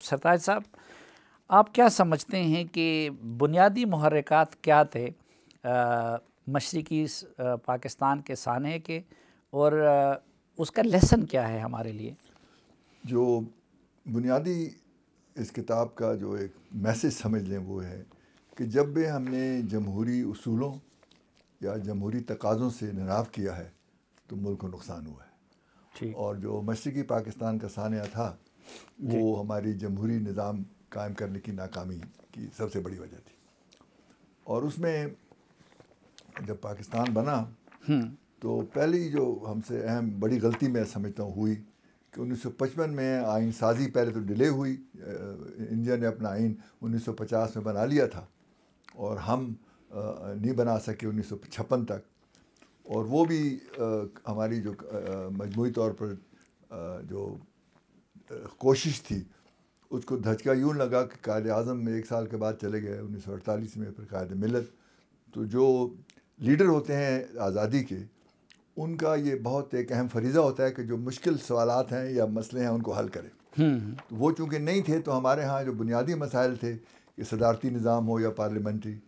سرتاج صاحب، آپ کیا سمجھتے ہیں کہ بنیادی محرکات کیا تھے مشرقی پاکستان کے سانحے کے، اور اس کا لیسن کیا ہے ہمارے لیے؟ جو بنیادی اس کتاب کا جو ایک میسج سمجھ لیں وہ ہے کہ جب بھی ہم نے جمہوری اصولوں یا جمہوری تقاضوں سے انحراف کیا ہے تو ملک کو نقصان ہوا ہے، اور جو مشرقی پاکستان کا سانحہ تھا وہ ہماری جمہوری نظام قائم کرنے کی ناکامی کی سب سے بڑی وجہ تھی۔ اور اس میں جب پاکستان بنا تو پہلی جو ہم سے اہم بڑی غلطی میں سمجھتا ہوں ہوئی کہ 1955 میں آئین سازی پہلے تو ڈیلے ہوئی، انڈیا نے اپنا آئین 1950 میں بنا لیا تھا اور ہم نہیں بنا سکے 1956 تک، اور وہ بھی ہماری جو مجموعی طور پر جو کوشش تھی اس کو دھچکا یوں لگا کہ قائد اعظم میں 1 سال کے بعد چلے گئے 1948 میں، پھر قائد ملت۔ تو جو لیڈر ہوتے ہیں آزادی کے، ان کا یہ بہت ایک اہم فریضہ ہوتا ہے کہ جو مشکل سوالات ہیں یا مسئلے ہیں ان کو حل کریں۔ تو وہ چونکہ نہیں تھے تو ہمارے ہاں جو بنیادی مسائل تھے کہ صدارتی نظام ہو یا پارلیمنٹری،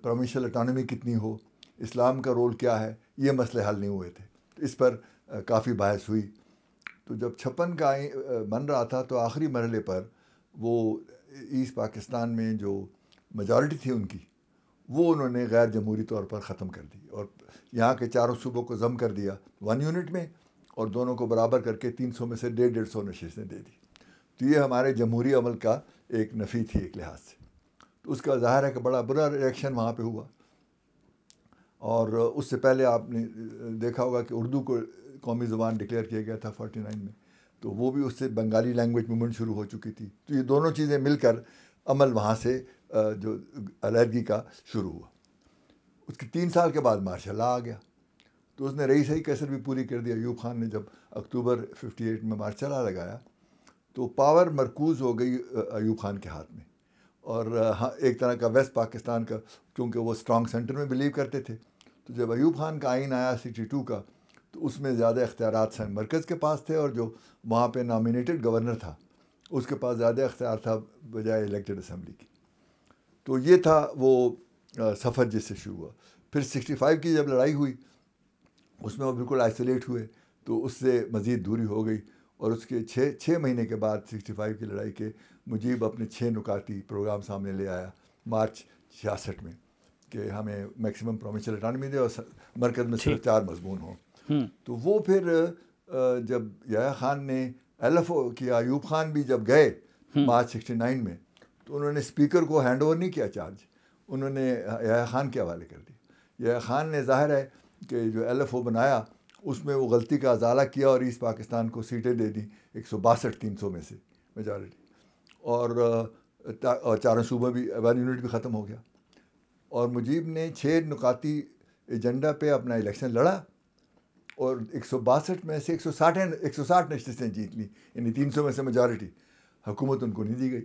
پروونشل اٹانومی کتنی ہو، اسلام کا رول کیا ہے، یہ مسئلے حل نہیں ہوئے تھے۔ تو اس پر کافی بحث ہوئی۔ تو جب 56 کا بن رہا تھا تو آخری مرحلے پر وہ ایسٹ پاکستان میں جو میجورٹی تھی ان کی، وہ انہوں نے غیر جمہوری طور پر ختم کر دی اور یہاں کے 4 صوبوں کو ضم کر دیا 1 یونٹ میں، اور دونوں کو برابر کر کے 300 میں سے 150 نشستیں دے دی۔ تو یہ ہمارے جمہوری عمل کا ایک نفی تھی ایک لحاظ سے۔ تو اس کا ظاہر ہے کہ بڑا برا ریئیکشن وہاں پہ ہوا، اور اس سے پہلے آپ نے دیکھا ہوگا کہ اردو کو قومی زبان ڈکلیئر کیا گیا تھا 49 میں، تو وہ بھی اس سے بنگالی لینگویج موومنٹ شروع ہو چکی تھی۔ تو یہ دونوں چیزیں مل کر عمل وہاں سے جو علیحدگی کا شروع ہوا۔ اس کے 3 سال کے بعد مارشل لا آ گیا، تو اس نے رہی صحیح کیسر بھی پوری کر دی۔ ایوب خان نے جب اکتوبر 58 میں مارشل لا لگایا تو پاور مرکوز ہو گئی ایوب خان کے ہاتھ میں، اور ایک طرح کا ویسٹ پاکستان کا، کیونکہ وہ اسٹرانگ سینٹر میں بلیو کرتے تھے۔ تو جب ایوب خان کا آئین آیا 62 کا، تو اس میں زیادہ اختیارات مرکز کے پاس تھے، اور جو وہاں پہ نامینیٹڈ گورنر تھا اس کے پاس زیادہ اختیار تھا بجائے الیکٹڈ اسمبلی کی۔ تو یہ تھا وہ سفر جس سے شروع ہوا۔ پھر 65 کی جب لڑائی ہوئی اس میں وہ بالکل آئسولیٹ ہوئے، تو اس سے مزید دوری ہو گئی، اور اس کے 6 مہینے کے بعد 65 کی لڑائی کے مجیب اپنے 6 نکاتی پروگرام سامنے لے آیا مارچ 66 میں کہ ہمیں میکسیمم پروونشل اٹانومی دے اور مرکز میں صرف 4 مضمون ہوں۔ تو وہ پھر جب یحییٰ خان نے LFO کیا، ایوب خان بھی جب گئے مارچ 69 میں، تو انہوں نے اسپیکر کو ہینڈ اوور نہیں کیا چارج، انہوں نے یحییٰ خان کے حوالے کر دی۔ یحییٰ خان نے ظاہر ہے کہ جو LFO بنایا اس میں وہ غلطی کا ازالہ کیا اور ایسٹ پاکستان کو سیٹیں دے دیں 162 300 میں سے میجارٹی، اور 4 صوبہ بھی 1 یونٹ بھی ختم ہو گیا۔ اور مجیب نے 6 نکاتی ایجنڈا پہ اپنا الیکشن لڑا اور 162 میں سے 160 نشستیں جیت لی، یعنی 300 میں سے میجارٹی۔ حکومت ان کو نہیں دی گئی،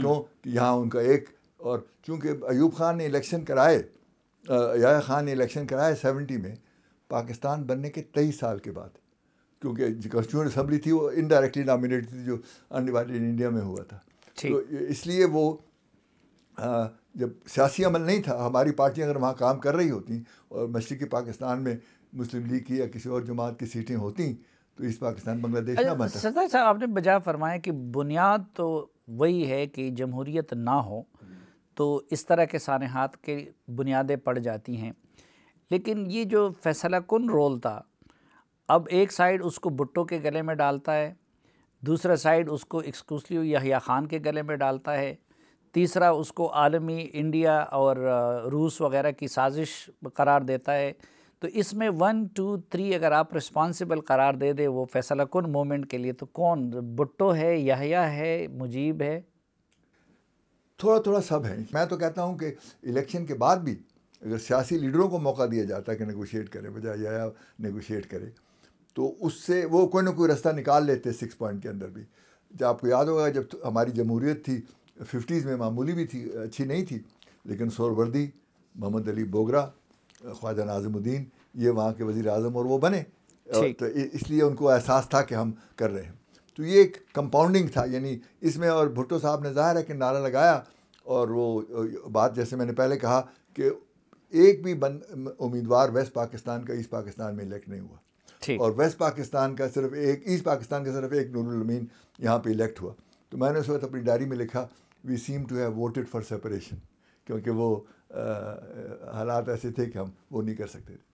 کیوں کہ یہاں ان کا ایک، اور چونکہ ایوب خان نے الیکشن کرائے، یحییٰ خان نے الیکشن کرائے 70 میں پاکستان بننے کے 23 سال کے بعد، کیونکہ جو کانسٹیٹیوئنٹ اسمبلی تھی وہ انڈائریکٹلی نامینیٹڈ تھی جو انڈیوائڈیڈ انڈیا میں ہوا تھا۔ تو اس لیے وہ جب سیاسی عمل نہیں تھا، ہماری پارٹیاں اگر وہاں کام کر رہی ہوتیں اور مشرقی پاکستان میں مسلم لیگ کی یا کسی اور جماعت کی سیٹیں ہوتیں تو اس پاکستان بنگلہ دیش نہ بنتا۔ سرتاج صاحب، آپ نے بجا فرمایا کہ بنیاد تو وہی ہے کہ جمہوریت نہ ہو تو اس طرح کے سانحات کے بنیادیں پڑ جاتی ہیں، لیکن یہ جو فیصلہ کن رول تھا، اب ایک سائیڈ اس کو بھٹو کے گلے میں ڈالتا ہے، دوسرا سائیڈ اس کو ایکسکلوسیو یحییٰ خان کے گلے میں ڈالتا ہے، تیسرا اس کو عالمی انڈیا اور روس وغیرہ کی سازش قرار دیتا ہے۔ تو اس میں 1 2 3 اگر آپ رسپانسبل قرار دے دے وہ فیصلہ کن مومنٹ کے لیے، تو کون؟ بھٹو ہے، یحییٰ ہے، مجیب ہے؟ تھوڑا سب ہے۔ میں تو کہتا ہوں کہ الیکشن کے بعد بھی اگر سیاسی لیڈروں کو موقع دیا جاتا ہے کہ نیگوشیٹ کرے بجائے یحییٰ نیگوشیٹ کرے، تو اس سے وہ کوئی نہ کوئی رستہ نکال لیتے 6 پوائنٹ کے اندر بھی۔ جب آپ کو یاد ہوگا جب ہماری جمہوریت تھی 50s میں، معمولی بھی تھی، اچھی نہیں تھی، لیکن سہروردی، محمد علی بوگرا، خواجہ ناظم الدین، یہ وہاں کے وزیر اعظم اور وہ بنے، تو اس لیے ان کو احساس تھا کہ ہم کر رہے ہیں۔ تو یہ ایک کمپاؤنڈنگ تھا، یعنی اس میں، اور بھٹو صاحب نے ظاہر ہے کہ نعرہ لگایا، اور وہ بات جیسے میں نے پہلے کہا کہ ایک بھی امیدوار ویسٹ پاکستان کا ایسٹ پاکستان میں الیکٹ نہیں ہوا، اور ویسٹ پاکستان کا صرف ایک، ایسٹ پاکستان کا صرف ایک نور الامین یہاں پہ الیکٹ ہوا. تو میں نے اس وقت اپنی ڈائری میں لکھا we seem to have voted for separation, کیونکہ وہ حالات ایسے تھے کہ ہم وہ نہیں کر سکتے تھے.